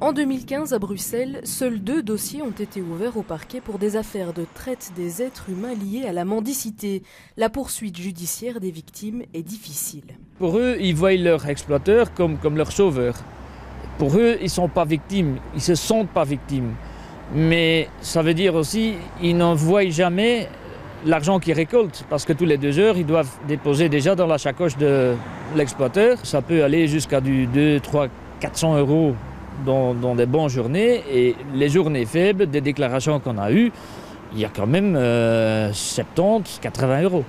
En 2015, à Bruxelles, seuls 2 dossiers ont été ouverts au parquet pour des affaires de traite des êtres humains liées à la mendicité. La poursuite judiciaire des victimes est difficile. Pour eux, ils voient leur exploiteur comme leur sauveur. Pour eux, ils ne sont pas victimes, ils ne se sentent pas victimes. Mais ça veut dire aussi qu'ils n'en voient jamais l'argent qu'ils récoltent, parce que tous les 2 heures, ils doivent déposer déjà dans la sacoche de l'exploiteur. Ça peut aller jusqu'à du 2, 3, 400 euros dans des bonnes journées. Et les journées faibles, des déclarations qu'on a eues, il y a quand même 70, 80 euros.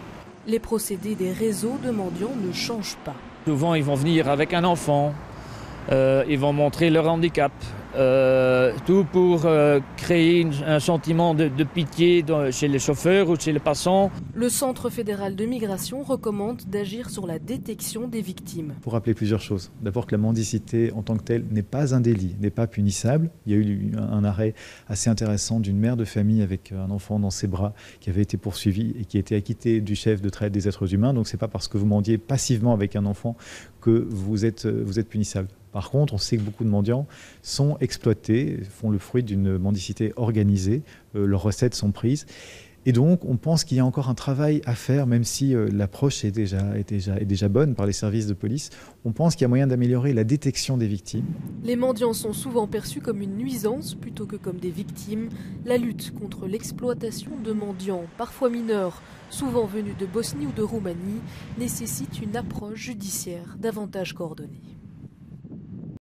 Les procédés des réseaux de mendiants ne changent pas. Souvent, ils vont venir avec un enfant, ils vont montrer leur handicap. Tout pour créer un sentiment de pitié chez les chauffeurs ou chez les passants. Le Centre fédéral de migration recommande d'agir sur la détection des victimes. Pour rappeler plusieurs choses. D'abord que la mendicité en tant que telle n'est pas un délit, n'est pas punissable. Il y a eu un arrêt assez intéressant d'une mère de famille avec un enfant dans ses bras qui avait été poursuivi et qui a été acquitté du chef de traite des êtres humains. Donc c'est pas parce que vous mendiez passivement avec un enfant que vous êtes punissable. Par contre, on sait que beaucoup de mendiants sont exploités, font le fruit d'une mendicité organisée, leurs recettes sont prises. Et donc, on pense qu'il y a encore un travail à faire, même si l'approche est déjà bonne par les services de police. On pense qu'il y a moyen d'améliorer la détection des victimes. Les mendiants sont souvent perçus comme une nuisance plutôt que comme des victimes. La lutte contre l'exploitation de mendiants, parfois mineurs, souvent venus de Bosnie ou de Roumanie, nécessite une approche judiciaire davantage coordonnée.